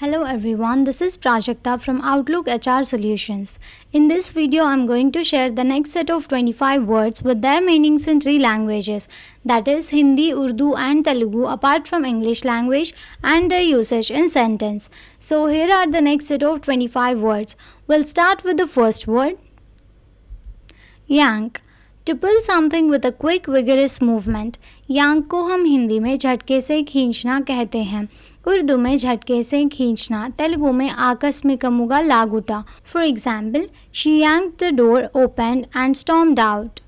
Hello everyone, this is Prajakta from Outlook HR Solutions. In this video, I'm going to share the next set of 25 words with their meanings in three languages, that is Hindi, Urdu and Telugu apart from English language and their usage in sentence. So here are the next set of 25 words. We'll start with the first word, yank. To pull something with a quick vigorous movement. Rank को हम हिंदी में झटके से खींचना कहते हैं, उर्दू में झटके से खींचना, तेलुगु में आकस्मिकमुगा लागुटा. For example, she yanked the door open and stormed out.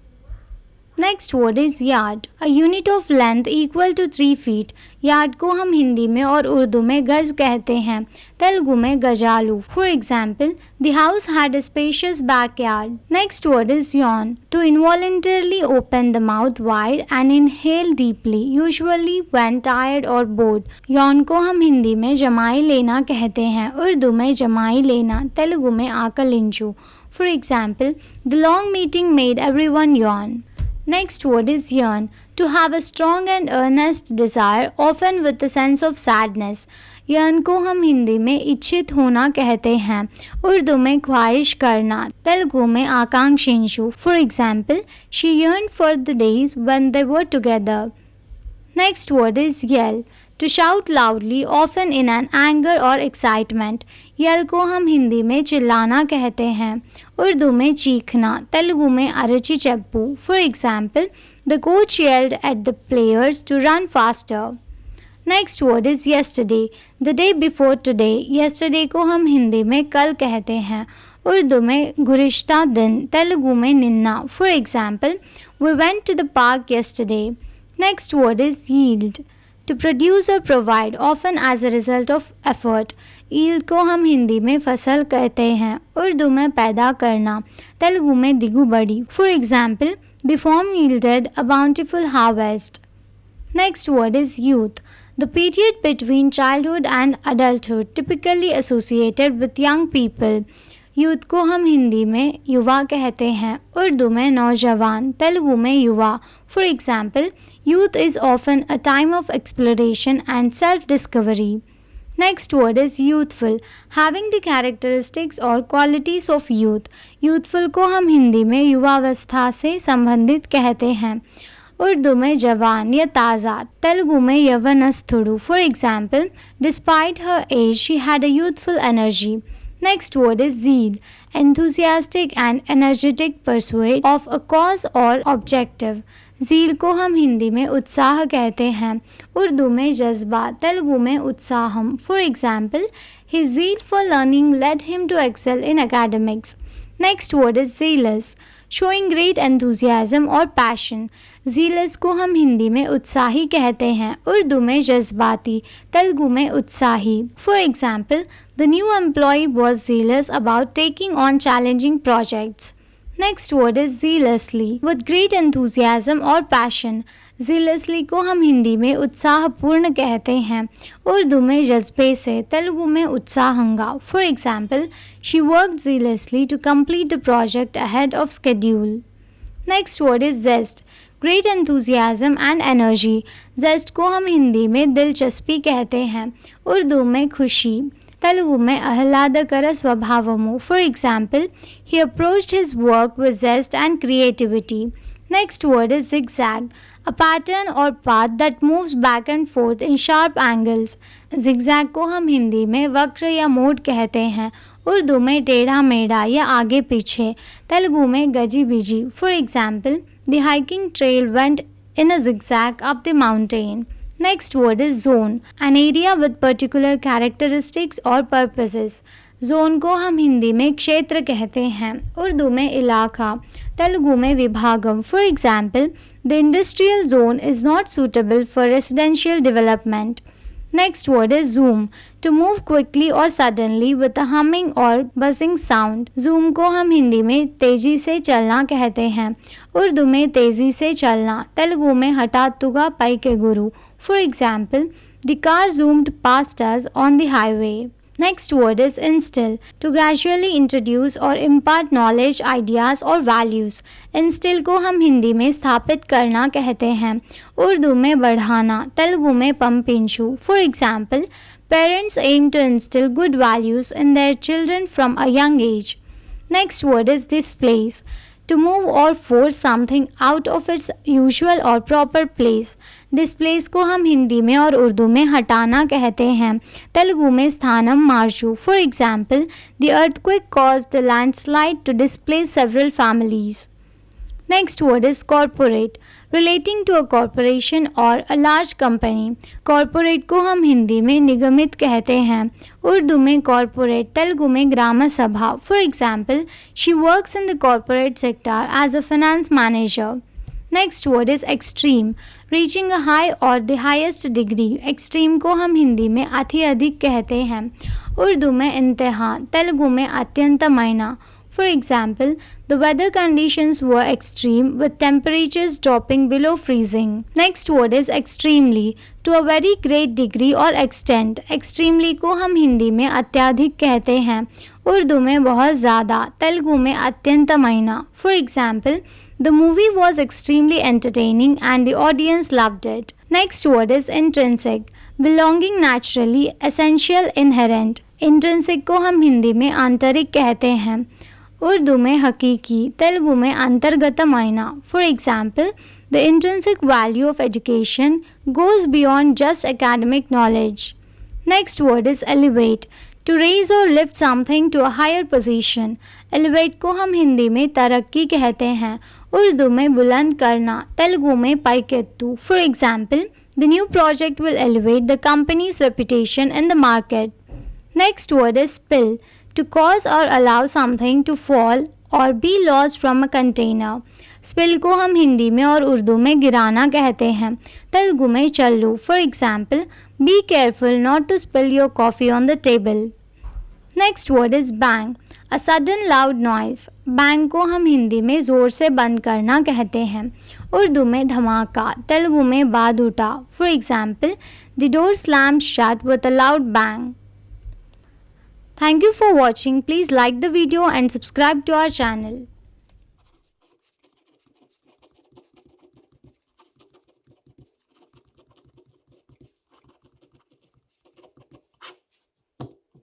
Next word is yard, a unit of length equal to 3 feet. Yard को हम हिंदी में और उर्दू में गज कहते हैं, तेलुगु में गजालू. For example, the house had a spacious backyard. Next word is yawn, to involuntarily open the mouth wide and inhale deeply, usually when tired और बोर्ड. यॉन को हम हिंदी में जमाई लेना कहते हैं, उर्दू में जमाई लेना, तेलुगु में आकलिंचू. For example, the long meeting made everyone yawn. Next word is yearn, to have a strong and earnest desire, often with a sense of sadness. yearn को हम हिंदी में इच्छित होना कहते हैं, उर्दू में ख्वाहिश करना, तेलुगु में आकांक्षिंशु. For example, she yearned for the days when they were together. Next word is yell, to shout loudly, often in an anger or excitement. Yell को हम हिंदी में चिल्लाना कहते हैं, उर्दू में चीखना, तेलुगु में अरची चप्पू. For example, the coach yelled at the players to run faster. Next word is yesterday, the day before today. Yesterday को हम हिंदी में कल कहते हैं, उर्दू में गुज़िश्ता दिन, तेलुगु में निन्ना. For example, we went to the park yesterday. Next word is yield, to produce or provide, often as a result of effort. yield को हम हिंदी में फसल कहते हैं, उर्दू में पैदा करना, तेलुगु में दिगुबड़ी. For example, the farm yielded a bountiful harvest. Next word is youth, the period between childhood and adulthood, typically associated with young people. Youth को हम हिंदी में युवा कहते हैं, उर्दू में नौजवान, तेलुगु में युवा. For example, youth is often a time of exploration and self discovery. Next word is youthful, having the characteristics और क्वालिटीज़ ऑफ यूथ. यूथफुल को हम हिंदी में युवावस्था से संबंधित कहते हैं, उर्दू में जवान या ताज़ा, तेलुगु में यवनस्थुडु. For example, despite her age she had a youthful energy. Next word is zeal, enthusiastic and energetic pursuit of a cause or objective. zeal को हम हिंदी में उत्साह कहते हैं, उर्दू में जज्बा, तेलुगु में उत्साहम. For example, his zeal for learning led him to excel in academics. Next word is zealous, showing great enthusiasm or passion. zealous को हम हिंदी में उत्साही कहते हैं, उर्दू में जज्बाती, तेलुगु में उत्साही. For example, the new employee was zealous about taking on challenging projects. Next word is zealously, with great enthusiasm or passion. zealously को हम हिंदी में उत्साहपूर्ण कहते हैं, उर्दू में जज्बे से, तेलुगु में उत्साहंगा. For example, she worked zealously to complete the project ahead of schedule. Next word is zest, great enthusiasm and energy. zest को हम हिंदी में दिलचस्पी कहते हैं, उर्दू में खुशी, तेलुगु में आह्लादकर स्वभावमु. For example, he approached his work with zest and creativity. Next word is zigzag, a pattern or path that moves back and forth in sharp angles. zigzag को हम हिंदी में वक्र या मोड़ कहते हैं, उर्दू में टेढ़ा मेढ़ा या आगे पीछे, तेलुगु में गजी busy. For example, the hiking trail went in a zigzag up the mountain. Next word is zone, an area with particular characteristics or purposes. Zone को हम हिंदी में क्षेत्र कहते हैं, उर्दू में इलाका, तेलुगु में विभागम. For example, the industrial zone is not suitable for residential development. Next word is zoom, to move quickly or suddenly with a humming or buzzing sound. zoom को हम हिंदी में तेजी से चलना कहते हैं, उर्दू में तेजी से चलना, तेलुगु में हठात्तुगा पै के गुरु. For example, the car zoomed past us on the highway. Next word is instill, to gradually introduce or impart knowledge, ideas और values. Instill को हम हिंदी में स्थापित करना कहते हैं, उर्दू में बढ़ाना, तेलुगु में पंपिंचु. For example, parents aim to instill good values in their children from a young age. Next word is displace, to move or force something out of its usual or proper place. Displace को हम हिंदी में और उर्दू में हटाना कहते हैं, तेलुगु में स्थानम मार्चु. For example, the earthquake caused the landslide to displace several families. Next word is corporate, relating to a corporation or a large company. Corporate को हम हिंदी में निगमित कहते हैं, उर्दू में corporate, तेलुगु में ग्राम सभा. For example, she works in the corporate sector as a finance manager. Next word is extreme, reaching a high or the highest degree. Extreme को हम हिंदी में अति अधिक कहते हैं, उर्दू में इंतहा, तेलुगु में अत्यंतమైన. For example, the weather conditions were extreme with temperatures dropping below freezing. Next word is extremely, to a very great degree or extent. Extremely को हम हिंदी में अत्यधिक कहते हैं, उर्दू में बहुत ज़्यादा, तेलुगु में अत्यंतమైన. For example, the movie was extremely entertaining and the audience loved it. Next word is intrinsic, belonging naturally, essential, inherent. Intrinsic को हम हिंदी में आंतरिक कहते हैं, उर्दू में हकीकी, तेलुगु में अंतर्गतమైన. For example, the intrinsic value of education goes beyond just academic knowledge. Next word is elevate, to raise or lift something to a higher position. Elevate को हम हिंदी में तरक्की कहते हैं, उर्दू में बुलंद करना, तेलुगु में पैकेत्तु. For example, the new project will elevate the company's reputation in the market. Next word is spill, to cause or allow something to fall or be lost from a container. Spill को हम हिंदी में और उर्दू में गिराना कहते हैं, तेलुगु में चल्लू. For example, be careful not to spill your coffee on the table. Next word is bang, a sudden loud noise. Bang को हम हिंदी में ज़ोर से बंद करना कहते हैं, उर्दू में धमाका, तेलुगु में बादूटा. For example, the door slammed shut with a loud bang. Thank you for watching. Please like the video and subscribe to our channel.